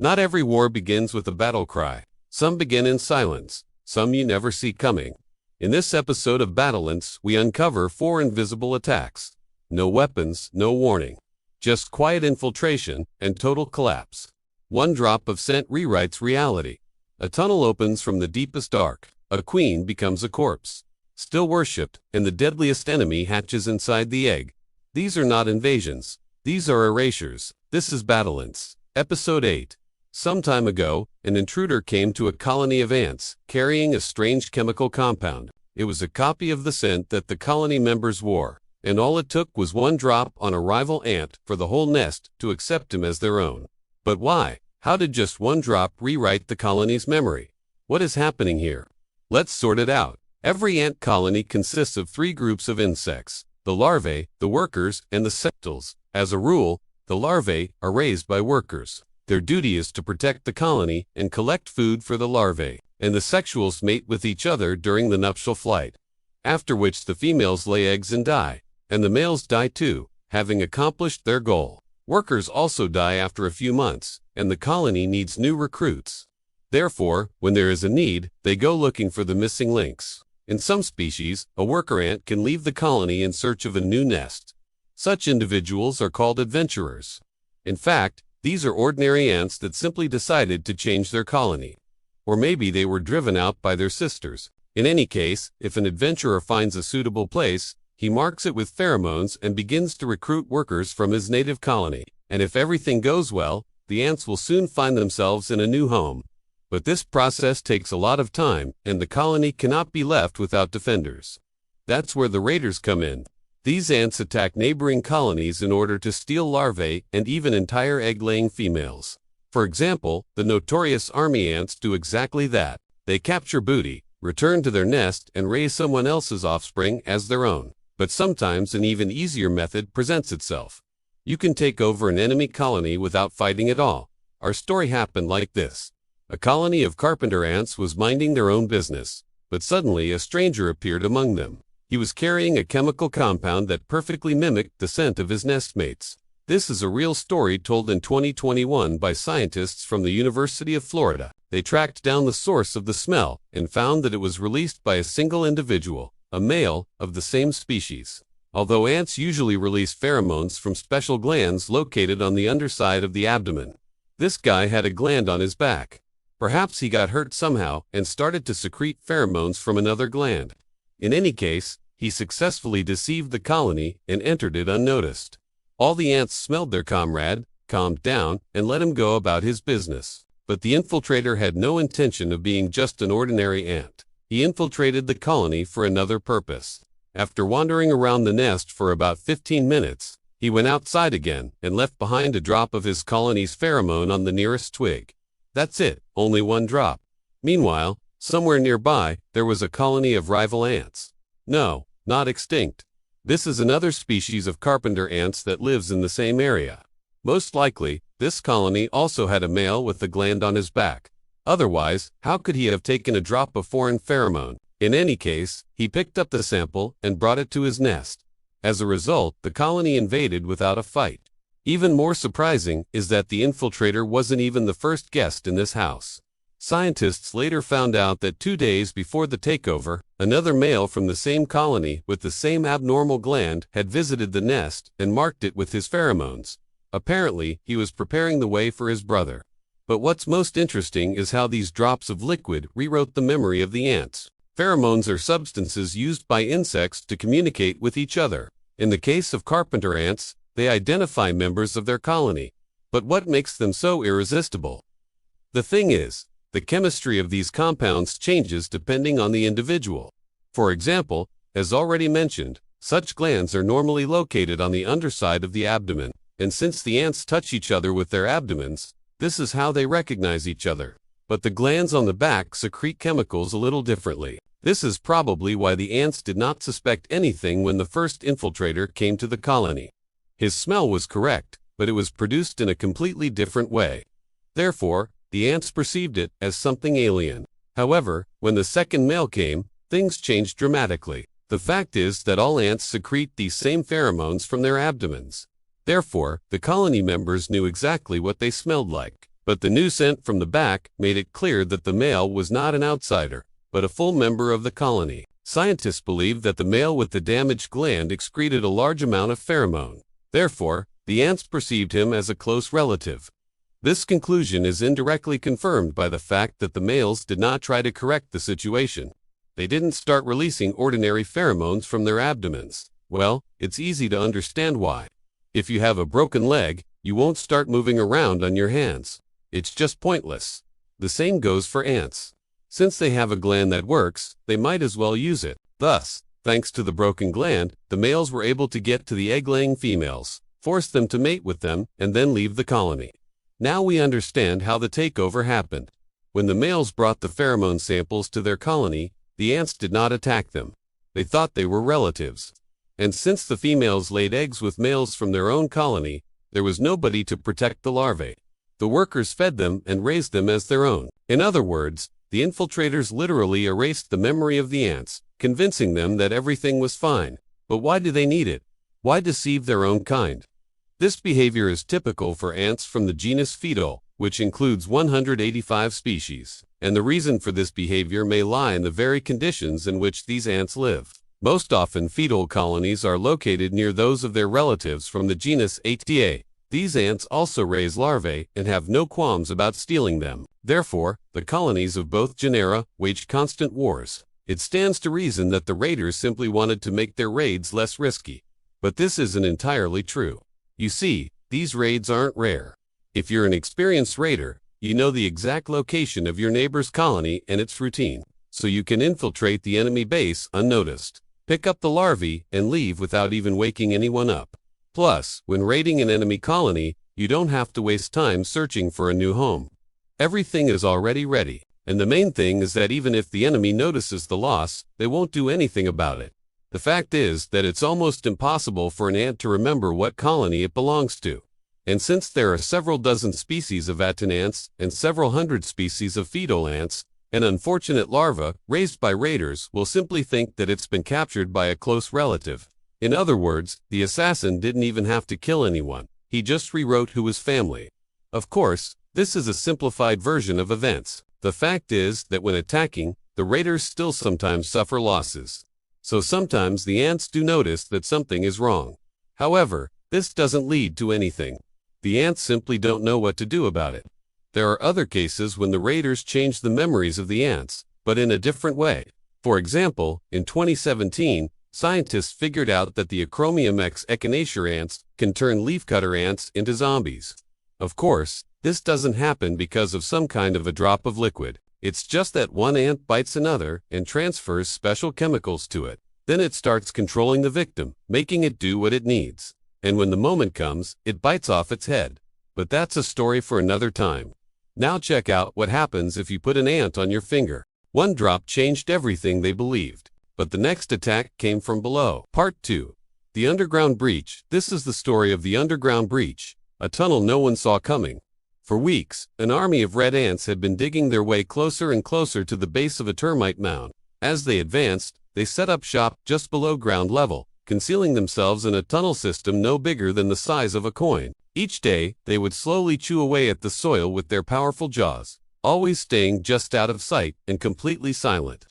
Not every war begins with a battle cry. Some begin in silence, some you never see coming. In this episode of BattleAnts, we uncover 4 invisible attacks. No weapons, no warning. Just quiet infiltration and total collapse. One drop of scent rewrites reality. A tunnel opens from the deepest dark. A queen becomes a corpse, still worshipped, and the deadliest enemy hatches inside the egg. These are not invasions. These are erasures. This is BattleAnts Ep.8. Some time ago, an intruder came to a colony of ants, carrying a strange chemical compound. It was a copy of the scent that the colony members wore, and all it took was one drop on a rival ant for the whole nest to accept him as their own. But why? How did just one drop rewrite the colony's memory? What is happening here? Let's sort it out. Every ant colony consists of 3 groups of insects: the larvae, the workers, and the sexuals. As a rule, the larvae are raised by workers. Their duty is to protect the colony and collect food for the larvae, and the sexuals mate with each other during the nuptial flight, after which the females lay eggs and die, and the males die too, having accomplished their goal. Workers also die after a few months, and the colony needs new recruits. Therefore, when there is a need, they go looking for the missing links. In some species, a worker ant can leave the colony in search of a new nest. Such individuals are called adventurers. In fact, these are ordinary ants that simply decided to change their colony. Or maybe they were driven out by their sisters. In any case, if an adventurer finds a suitable place, he marks it with pheromones and begins to recruit workers from his native colony. And if everything goes well, the ants will soon find themselves in a new home. But this process takes a lot of time, and the colony cannot be left without defenders. That's where the raiders come in. These ants attack neighboring colonies in order to steal larvae and even entire egg-laying females. For example, the notorious army ants do exactly that. They capture booty, return to their nest, and raise someone else's offspring as their own. But sometimes an even easier method presents itself. You can take over an enemy colony without fighting at all. Our story happened like this. A colony of carpenter ants was minding their own business, but suddenly a stranger appeared among them. He was carrying a chemical compound that perfectly mimicked the scent of his nestmates. This is a real story told in 2021 by scientists from the University of Florida. They tracked down the source of the smell and found that it was released by a single individual, a male of the same species. Although ants usually release pheromones from special glands located on the underside of the abdomen, this guy had a gland on his back. Perhaps he got hurt somehow and started to secrete pheromones from another gland. In any case, he successfully deceived the colony and entered it unnoticed. All the ants smelled their comrade, calmed down, and let him go about his business. But the infiltrator had no intention of being just an ordinary ant. He infiltrated the colony for another purpose. After wandering around the nest for about 15 minutes, he went outside again and left behind a drop of his colony's pheromone on the nearest twig. That's it, only one drop. Meanwhile, somewhere nearby, there was a colony of rival ants. No, not extinct. This is another species of carpenter ants that lives in the same area. Most likely, this colony also had a male with the gland on his back. Otherwise, how could he have taken a drop of foreign pheromone? In any case, he picked up the sample and brought it to his nest. As a result, the colony invaded without a fight. Even more surprising is that the infiltrator wasn't even the first guest in this house. Scientists later found out that 2 days before the takeover, another male from the same colony with the same abnormal gland had visited the nest and marked it with his pheromones. Apparently, he was preparing the way for his brother. But what's most interesting is how these drops of liquid rewrote the memory of the ants. Pheromones are substances used by insects to communicate with each other. In the case of carpenter ants, they identify members of their colony. But what makes them so irresistible? The thing is, the chemistry of these compounds changes depending on the individual. For example, as already mentioned, such glands are normally located on the underside of the abdomen, and since the ants touch each other with their abdomens, this is how they recognize each other. But the glands on the back secrete chemicals a little differently. This is probably why the ants did not suspect anything when the first infiltrator came to the colony. His smell was correct, but it was produced in a completely different way. Therefore, the ants perceived it as something alien. However, when the second male came, things changed dramatically. The fact is that all ants secrete these same pheromones from their abdomens. Therefore, the colony members knew exactly what they smelled like. But the new scent from the back made it clear that the male was not an outsider, but a full member of the colony. Scientists believe that the male with the damaged gland excreted a large amount of pheromone. Therefore, the ants perceived him as a close relative. This conclusion is indirectly confirmed by the fact that the males did not try to correct the situation. They didn't start releasing ordinary pheromones from their abdomens. Well, it's easy to understand why. If you have a broken leg, you won't start moving around on your hands. It's just pointless. The same goes for ants. Since they have a gland that works, they might as well use it. Thus, thanks to the broken gland, the males were able to get to the egg-laying females, force them to mate with them, and then leave the colony. Now we understand how the takeover happened. When the males brought the pheromone samples to their colony, the ants did not attack them. They thought they were relatives. And since the females laid eggs with males from their own colony, there was nobody to protect the larvae. The workers fed them and raised them as their own. In other words, the infiltrators literally erased the memory of the ants, convincing them that everything was fine. But why do they need it? Why deceive their own kind? This behavior is typical for ants from the genus Fetal, which includes 185 species. And the reason for this behavior may lie in the very conditions in which these ants live. Most often, fetal colonies are located near those of their relatives from the genus 8ta. These ants also raise larvae and have no qualms about stealing them. Therefore, the colonies of both genera waged constant wars. It stands to reason that the raiders simply wanted to make their raids less risky. But this isn't entirely true. You see, these raids aren't rare. If you're an experienced raider, you know the exact location of your neighbor's colony and its routine, so you can infiltrate the enemy base unnoticed, pick up the larvae, and leave without even waking anyone up. Plus, when raiding an enemy colony, you don't have to waste time searching for a new home. Everything is already ready, and the main thing is that even if the enemy notices the loss, they won't do anything about it. The fact is that it's almost impossible for an ant to remember what colony it belongs to. And since there are several dozen species of attenants and several hundred species of fetal ants, an unfortunate larva raised by raiders will simply think that it's been captured by a close relative. In other words, the assassin didn't even have to kill anyone. He just rewrote who was family. Of course, this is a simplified version of events. The fact is that when attacking, the raiders still sometimes suffer losses. So sometimes the ants do notice that something is wrong. However, this doesn't lead to anything. The ants simply don't know what to do about it. There are other cases when the raiders change the memories of the ants, but in a different way. For example, in 2017, scientists figured out that the Acromium X echinacea ants can turn leafcutter ants into zombies. Of course, this doesn't happen because of some kind of a drop of liquid. It's just that one ant bites another and transfers special chemicals to it. Then it starts controlling the victim, making it do what it needs. And when the moment comes, it bites off its head. But that's a story for another time. Now check out what happens if you put an ant on your finger. One drop changed everything they believed. But the next attack came from below. Part 2. The Underground Breach. This is the story of the Underground Breach, a tunnel no one saw coming. For weeks, an army of red ants had been digging their way closer and closer to the base of a termite mound. As they advanced, they set up shop just below ground level, concealing themselves in a tunnel system no bigger than the size of a coin. Each day, they would slowly chew away at the soil with their powerful jaws, always staying just out of sight and completely silent.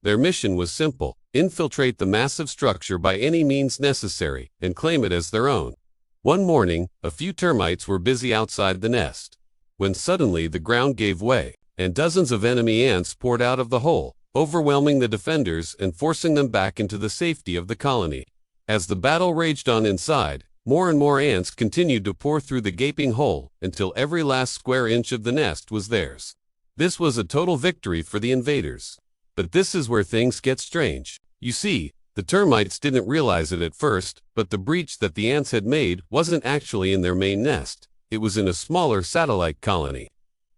Their mission was simple: infiltrate the massive structure by any means necessary and claim it as their own. One morning, a few termites were busy outside the nest, when suddenly the ground gave way, and dozens of enemy ants poured out of the hole, overwhelming the defenders and forcing them back into the safety of the colony. As the battle raged on inside, more and more ants continued to pour through the gaping hole until every last square inch of the nest was theirs. This was a total victory for the invaders. But this is where things get strange. You see, the termites didn't realize it at first, but the breach that the ants had made wasn't actually in their main nest. It was in a smaller satellite colony.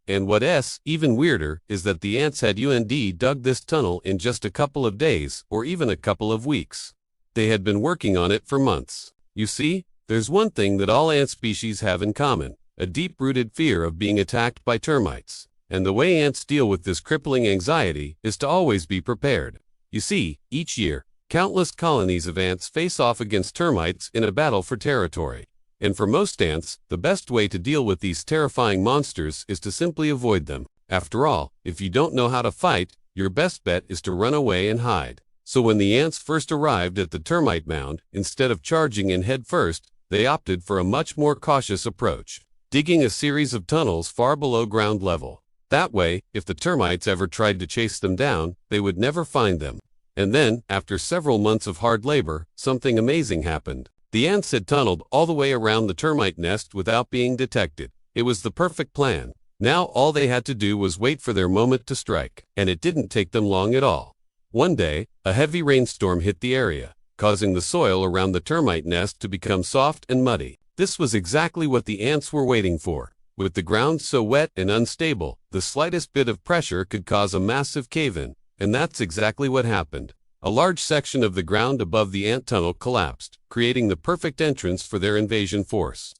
And what's even weirder is that the ants had dug this tunnel in just a couple of days or even a couple of weeks. They had been working on it for months. You see, there's one thing that all ant species have in common: a deep-rooted fear of being attacked by termites. And the way ants deal with this crippling anxiety is to always be prepared. You see, each year, countless colonies of ants face off against termites in a battle for territory. And for most ants, the best way to deal with these terrifying monsters is to simply avoid them. After all, if you don't know how to fight, your best bet is to run away and hide. So when the ants first arrived at the termite mound, instead of charging in head first, they opted for a much more cautious approach, digging a series of tunnels far below ground level. That way, if the termites ever tried to chase them down, they would never find them. And then, after several months of hard labor, something amazing happened. The ants had tunneled all the way around the termite nest without being detected. It was the perfect plan. Now all they had to do was wait for their moment to strike, and it didn't take them long at all. One day, a heavy rainstorm hit the area, causing the soil around the termite nest to become soft and muddy. This was exactly what the ants were waiting for. With the ground so wet and unstable, the slightest bit of pressure could cause a massive cave-in, and that's exactly what happened. A large section of the ground above the ant tunnel collapsed, creating the perfect entrance for their invasion force.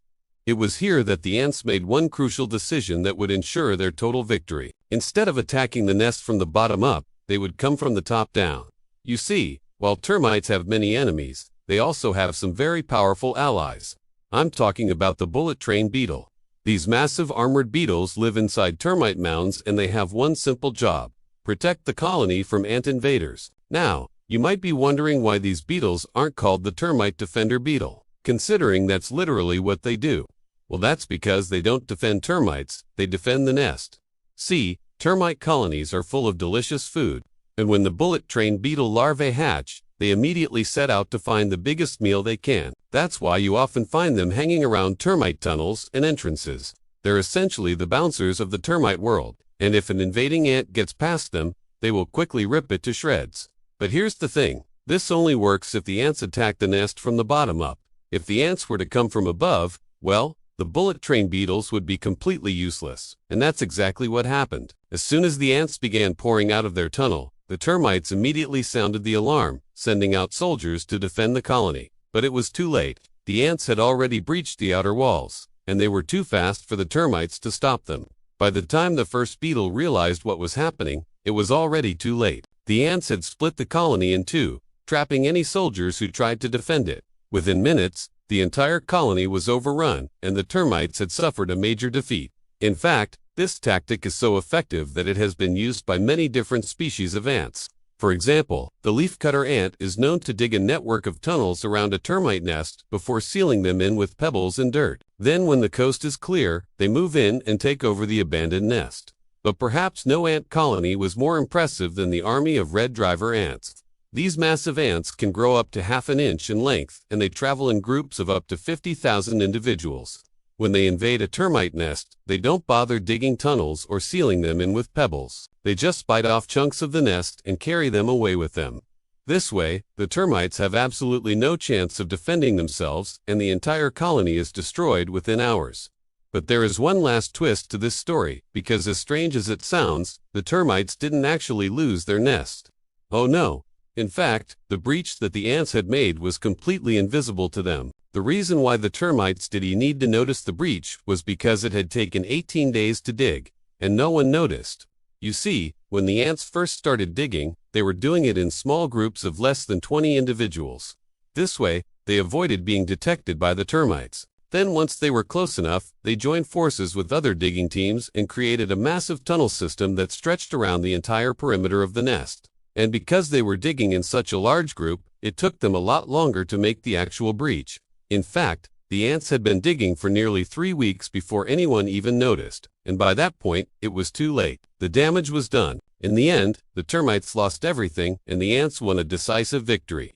It was here that the ants made one crucial decision that would ensure their total victory. Instead of attacking the nest from the bottom up, they would come from the top down. You see, while termites have many enemies, they also have some very powerful allies. I'm talking about the bullet train beetle. These massive armored beetles live inside termite mounds, and they have one simple job: protect the colony from ant invaders. Now, you might be wondering why these beetles aren't called the termite defender beetle, considering that's literally what they do. Well, that's because they don't defend termites, they defend the nest. See, termite colonies are full of delicious food, and when the bullet train beetle larvae hatch, they immediately set out to find the biggest meal they can. That's why you often find them hanging around termite tunnels and entrances. They're essentially the bouncers of the termite world, and if an invading ant gets past them, they will quickly rip it to shreds. But here's the thing, this only works if the ants attack the nest from the bottom up. If the ants were to come from above, well, the bullet train beetles would be completely useless. And that's exactly what happened. As soon as the ants began pouring out of their tunnel, the termites immediately sounded the alarm, sending out soldiers to defend the colony. But it was too late. The ants had already breached the outer walls, and they were too fast for the termites to stop them. By the time the first beetle realized what was happening, it was already too late. The ants had split the colony in two, trapping any soldiers who tried to defend it. Within minutes, the entire colony was overrun, and the termites had suffered a major defeat. In fact, this tactic is so effective that it has been used by many different species of ants. For example, the leafcutter ant is known to dig a network of tunnels around a termite nest before sealing them in with pebbles and dirt. Then when the coast is clear, they move in and take over the abandoned nest. But perhaps no ant colony was more impressive than the army of red driver ants. These massive ants can grow up to half an inch in length, and they travel in groups of up to 50,000 individuals. When they invade a termite nest, they don't bother digging tunnels or sealing them in with pebbles. They just bite off chunks of the nest and carry them away with them. This way, the termites have absolutely no chance of defending themselves, and the entire colony is destroyed within hours. But there is one last twist to this story, because as strange as it sounds, the termites didn't actually lose their nest. Oh no. In fact, the breach that the ants had made was completely invisible to them. The reason why the termites didn't need to notice the breach was because it had taken 18 days to dig, and no one noticed. You see, when the ants first started digging, they were doing it in small groups of less than 20 individuals. This way, they avoided being detected by the termites. Then once they were close enough, they joined forces with other digging teams and created a massive tunnel system that stretched around the entire perimeter of the nest. And because they were digging in such a large group, it took them a lot longer to make the actual breach. In fact, the ants had been digging for nearly 3 weeks before anyone even noticed, and by that point, it was too late. The damage was done. In the end, the termites lost everything, and the ants won a decisive victory.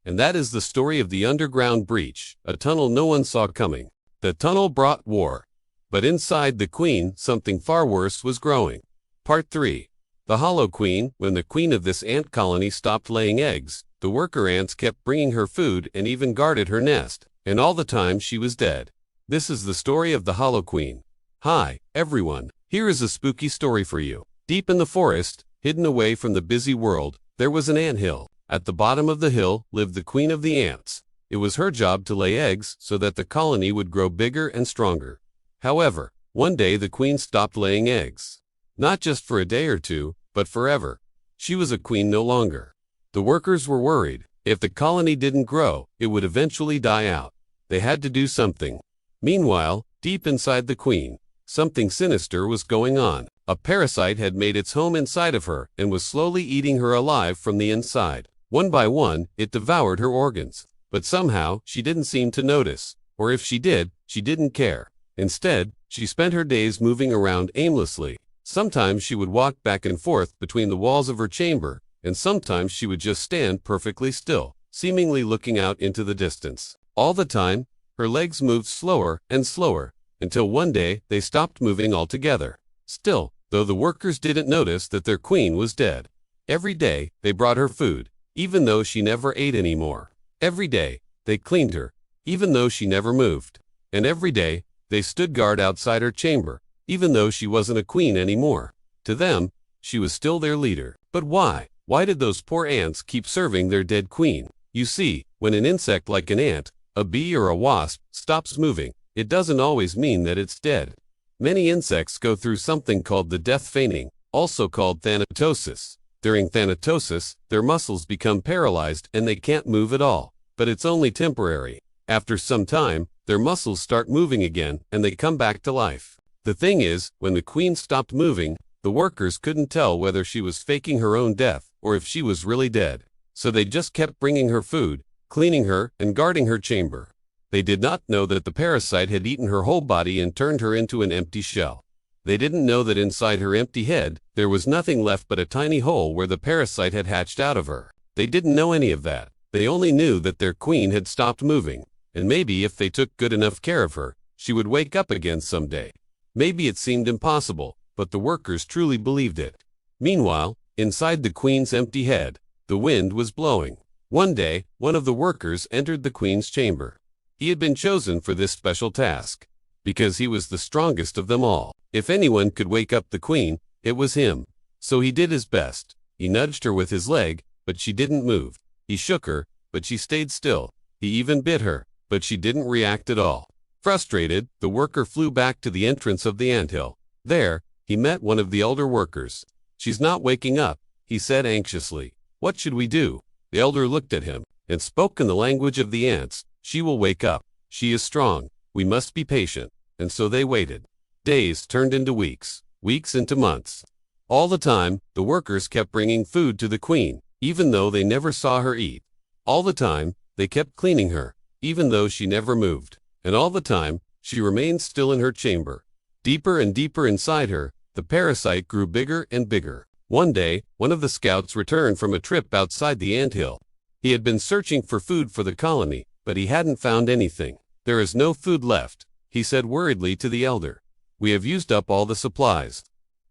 And that is the story of the underground breach, a tunnel no one saw coming. The tunnel brought war. But inside the queen, something far worse was growing. Part 3. The Hollow Queen. When the queen of this ant colony stopped laying eggs, the worker ants kept bringing her food and even guarded her nest, and all the time she was dead. This is the story of the Hollow Queen. Hi, everyone. Here is a spooky story for you. Deep in the forest, hidden away from the busy world, there was an ant hill. At the bottom of the hill lived the queen of the ants. It was her job to lay eggs so that the colony would grow bigger and stronger. However, one day the queen stopped laying eggs. Not just for a day or two, but forever. She was a queen no longer. The workers were worried. If the colony didn't grow, it would eventually die out. They had to do something. Meanwhile, deep inside the queen, something sinister was going on. A parasite had made its home inside of her and was slowly eating her alive from the inside. One by one, it devoured her organs. But somehow, she didn't seem to notice. Or if she did, she didn't care. Instead, she spent her days moving around aimlessly. Sometimes she would walk back and forth between the walls of her chamber, and sometimes she would just stand perfectly still, seemingly looking out into the distance. All the time, her legs moved slower and slower, until one day they stopped moving altogether. Still, though the workers didn't notice that their queen was dead. Every day, they brought her food, even though she never ate anymore. Every day, they cleaned her, even though she never moved. And every day, they stood guard outside her chamber, even though she wasn't a queen anymore. To them, she was still their leader. But why? Why did those poor ants keep serving their dead queen? You see, when an insect like an ant, a bee or a wasp, stops moving, it doesn't always mean that it's dead. Many insects go through something called the death fainting, also called thanatosis. During thanatosis, their muscles become paralyzed and they can't move at all. But it's only temporary. After some time, their muscles start moving again and they come back to life. The thing is, when the queen stopped moving, the workers couldn't tell whether she was faking her own death or if she was really dead. So they just kept bringing her food, cleaning her, and guarding her chamber. They did not know that the parasite had eaten her whole body and turned her into an empty shell. They didn't know that inside her empty head, there was nothing left but a tiny hole where the parasite had hatched out of her. They didn't know any of that. They only knew that their queen had stopped moving, and maybe if they took good enough care of her, she would wake up again someday. Maybe it seemed impossible, but the workers truly believed it. Meanwhile, inside the queen's empty head, the wind was blowing. One day, one of the workers entered the queen's chamber. He had been chosen for this special task, because he was the strongest of them all. If anyone could wake up the queen, it was him. So he did his best. He nudged her with his leg, but she didn't move. He shook her, but she stayed still. He even bit her, but she didn't react at all. Frustrated, the worker flew back to the entrance of the anthill. There, he met one of the elder workers. "She's not waking up," he said anxiously. "What should we do?" The elder looked at him and spoke in the language of the ants. "She will wake up. She is strong. We must be patient." And so they waited. Days turned into weeks, weeks into months. All the time, the workers kept bringing food to the queen, even though they never saw her eat. All the time, they kept cleaning her, even though she never moved. And all the time, she remained still in her chamber. Deeper and deeper inside her, the parasite grew bigger and bigger. One day, one of the scouts returned from a trip outside the anthill. He had been searching for food for the colony, but he hadn't found anything. "There is no food left," he said worriedly to the elder. "We have used up all the supplies.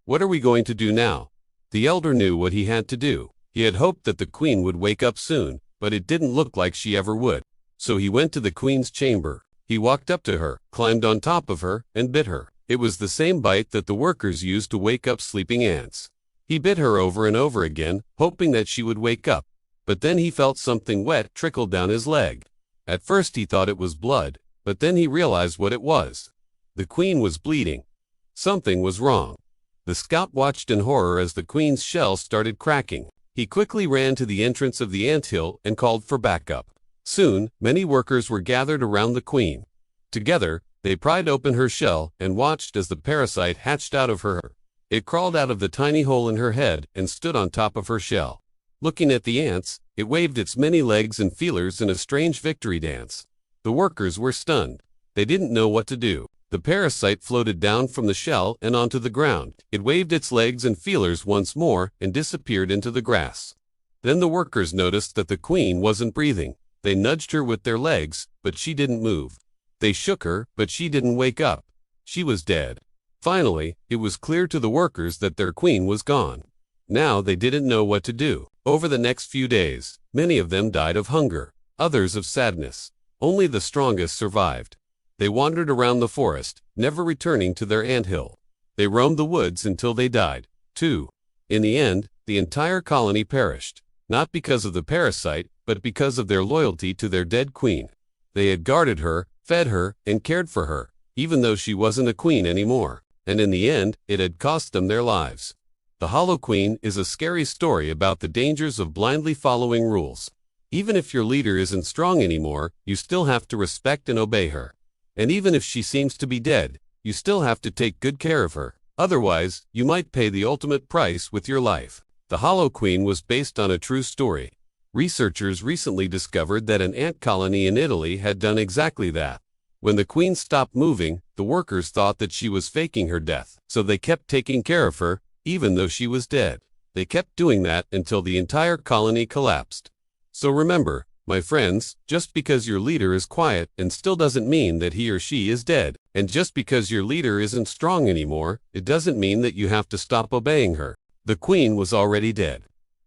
What are we going to do now?" The elder knew what he had to do. He had hoped that the queen would wake up soon, but it didn't look like she ever would. So he went to the queen's chamber. He walked up to her, climbed on top of her, and bit her. It was the same bite that the workers used to wake up sleeping ants. He bit her over and over again, hoping that she would wake up. But then he felt something wet trickle down his leg. At first he thought it was blood, but then he realized what it was. The queen was bleeding. Something was wrong. The scout watched in horror as the queen's shell started cracking. He quickly ran to the entrance of the anthill and called for backup. Soon, many workers were gathered around the queen. Together, they pried open her shell and watched as the parasite hatched out of her. It crawled out of the tiny hole in her head and stood on top of her shell. Looking at the ants, it waved its many legs and feelers in a strange victory dance. The workers were stunned. They didn't know what to do. The parasite floated down from the shell and onto the ground. It waved its legs and feelers once more and disappeared into the grass. Then the workers noticed that the queen wasn't breathing. They nudged her with their legs, but she didn't move. They shook her, but she didn't wake up. She was dead. Finally, it was clear to the workers that their queen was gone. Now they didn't know what to do. Over the next few days, many of them died of hunger, others of sadness. Only the strongest survived. They wandered around the forest, never returning to their anthill. They roamed the woods until they died, too. In the end, the entire colony perished, not because of the parasite, but because of their loyalty to their dead queen. They had guarded her, fed her, and cared for her, even though she wasn't a queen anymore. And in the end, it had cost them their lives. The Hollow Queen is a scary story about the dangers of blindly following rules. Even if your leader isn't strong anymore, you still have to respect and obey her. And even if she seems to be dead, you still have to take good care of her. Otherwise, you might pay the ultimate price with your life. The Hollow Queen was based on a true story. Researchers recently discovered that an ant colony in Italy had done exactly that. When the queen stopped moving, the workers thought that she was faking her death, so they kept taking care of her, even though she was dead. They kept doing that until the entire colony collapsed. So remember, my friends, just because your leader is quiet and still doesn't mean that he or she is dead. And just because your leader isn't strong anymore, it doesn't mean that you have to stop obeying her. The queen was already dead.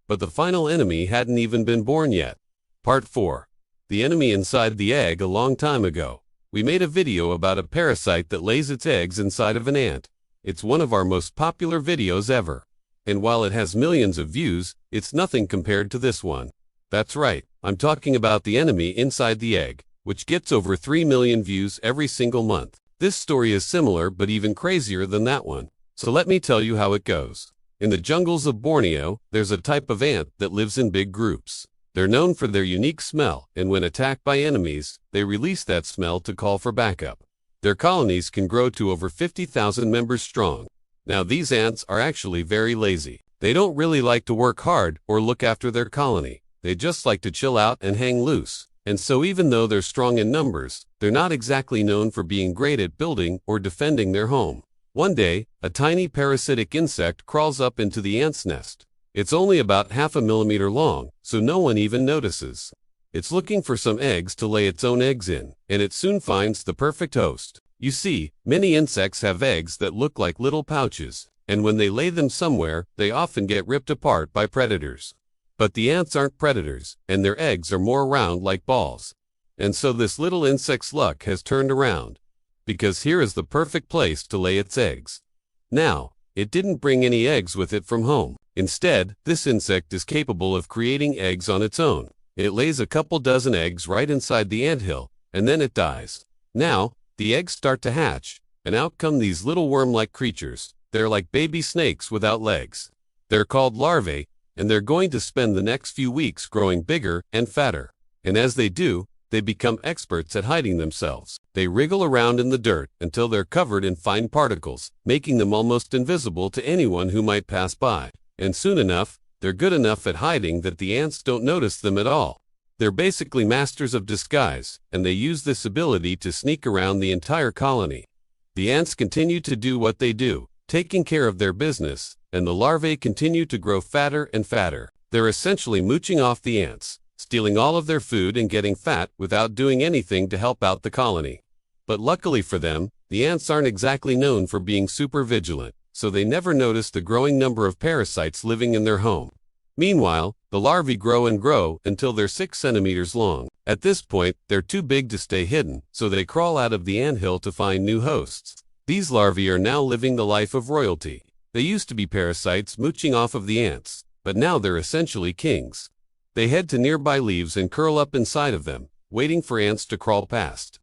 But the final enemy hadn't even been born yet. Part 4. The enemy inside the egg. A long time ago, we made a video about a parasite that lays its eggs inside of an ant. It's one of our most popular videos ever. And while it has millions of views, it's nothing compared to this one. That's right, I'm talking about the enemy inside the egg, which gets over 3 million views every single month. This story is similar but even crazier than that one. So let me tell you how it goes. In the jungles of Borneo, there's a type of ant that lives in big groups. They're known for their unique smell, and when attacked by enemies, they release that smell to call for backup. Their colonies can grow to over 50,000 members strong. Now these ants are actually very lazy. They don't really like to work hard or look after their colony. They just like to chill out and hang loose. And so even though they're strong in numbers, they're not exactly known for being great at building or defending their home. One day, a tiny parasitic insect crawls up into the ant's nest. It's only about 0.5 millimeter long, so no one even notices. It's looking for some eggs to lay its own eggs in, and it soon finds the perfect host. You see, many insects have eggs that look like little pouches, and when they lay them somewhere, they often get ripped apart by predators. But the ants aren't predators, and their eggs are more round like balls. And so this little insect's luck has turned around, because here is the perfect place to lay its eggs. Now, it didn't bring any eggs with it from home. Instead, this insect is capable of creating eggs on its own. It lays a couple dozen eggs right inside the anthill, and then it dies. Now, the eggs start to hatch, and out come these little worm-like creatures. They're like baby snakes without legs. They're called larvae, and they're going to spend the next few weeks growing bigger and fatter. And as they do, they become experts at hiding themselves. They wriggle around in the dirt until they're covered in fine particles, making them almost invisible to anyone who might pass by. And soon enough, they're good enough at hiding that the ants don't notice them at all. They're basically masters of disguise, and they use this ability to sneak around the entire colony. The ants continue to do what they do, taking care of their business, and the larvae continue to grow fatter and fatter. They're essentially mooching off the ants, stealing all of their food and getting fat without doing anything to help out the colony. But luckily for them, the ants aren't exactly known for being super vigilant, so they never notice the growing number of parasites living in their home. Meanwhile, the larvae grow and grow until they're 6 centimeters long. At this point, they're too big to stay hidden, so they crawl out of the anthill to find new hosts. These larvae are now living the life of royalty. They used to be parasites mooching off of the ants, but now they're essentially kings. They head to nearby leaves and curl up inside of them, waiting for ants to crawl past.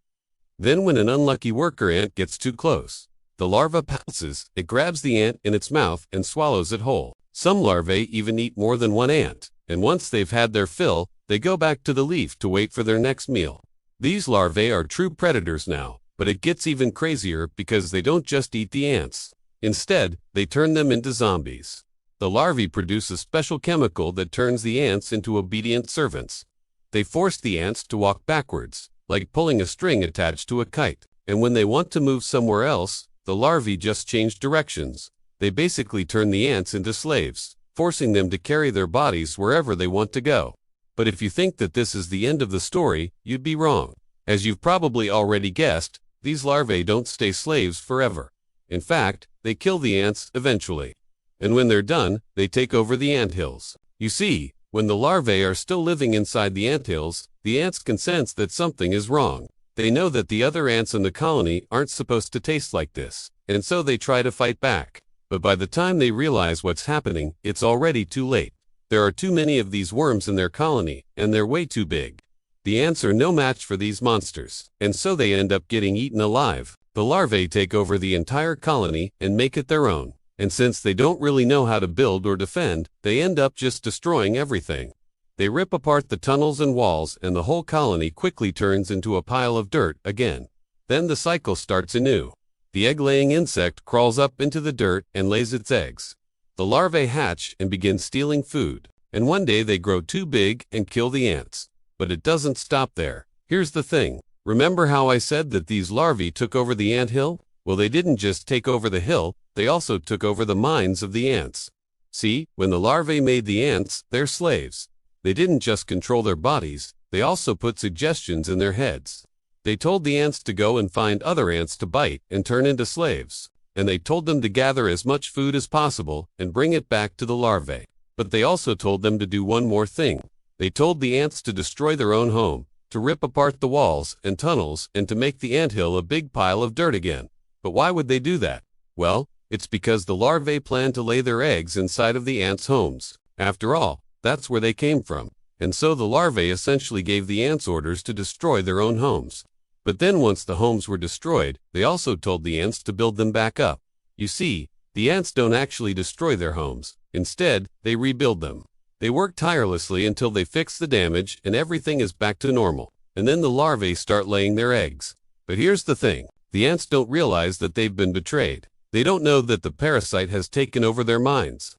Then when an unlucky worker ant gets too close, the larva pounces. It grabs the ant in its mouth and swallows it whole. Some larvae even eat more than one ant, and once they've had their fill, they go back to the leaf to wait for their next meal. These larvae are true predators now, but it gets even crazier because they don't just eat the ants. Instead, they turn them into zombies. The larvae produce a special chemical that turns the ants into obedient servants. They force the ants to walk backwards, like pulling a string attached to a kite. And when they want to move somewhere else, the larvae just change directions. They basically turn the ants into slaves, forcing them to carry their bodies wherever they want to go. But if you think that this is the end of the story, you'd be wrong. As you've probably already guessed, these larvae don't stay slaves forever. In fact, they kill the ants eventually. And when they're done, they take over the anthills. You see, when the larvae are still living inside the anthills, the ants can sense that something is wrong. They know that the other ants in the colony aren't supposed to taste like this, and so they try to fight back. But by the time they realize what's happening, it's already too late. There are too many of these worms in their colony, and they're way too big. The ants are no match for these monsters, and so they end up getting eaten alive. The larvae take over the entire colony and make it their own. And since they don't really know how to build or defend, they end up just destroying everything. They rip apart the tunnels and walls, and the whole colony quickly turns into a pile of dirt again. Then the cycle starts anew. The egg-laying insect crawls up into the dirt and lays its eggs. The larvae hatch and begin stealing food, and one day they grow too big and kill the ants. But it doesn't stop there. Here's the thing. Remember how I said that these larvae took over the ant hill? Well, they didn't just take over the hill, they also took over the minds of the ants. See, when the larvae made the ants their slaves, they didn't just control their bodies, they also put suggestions in their heads. They told the ants to go and find other ants to bite and turn into slaves. And they told them to gather as much food as possible and bring it back to the larvae. But they also told them to do one more thing. They told the ants to destroy their own home, to rip apart the walls and tunnels, and to make the anthill a big pile of dirt again. But why would they do that? Well, it's because the larvae planned to lay their eggs inside of the ants' homes. After all, that's where they came from. And so the larvae essentially gave the ants orders to destroy their own homes. But then once the homes were destroyed, they also told the ants to build them back up. You see, the ants don't actually destroy their homes. Instead, they rebuild them. They work tirelessly until they fix the damage and everything is back to normal. And then the larvae start laying their eggs. But here's the thing. The ants don't realize that they've been betrayed. They don't know that the parasite has taken over their minds.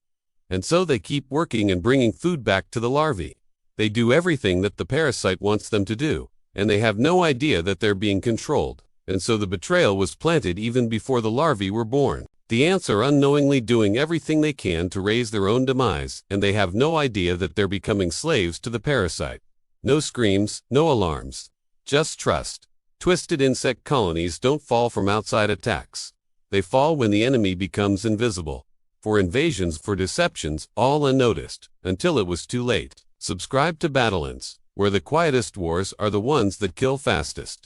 And so they keep working and bringing food back to the larvae. They do everything that the parasite wants them to do. And they have no idea that they're being controlled. And so the betrayal was planted even before the larvae were born. The ants are unknowingly doing everything they can to raise their own demise, and they have no idea that they're becoming slaves to the parasite. No screams, no alarms. Just trust. Twisted insect colonies don't fall from outside attacks. They fall when the enemy becomes invisible. For invasions, for deceptions, all unnoticed, until it was too late. Subscribe to BattleAnts, where the quietest wars are the ones that kill fastest.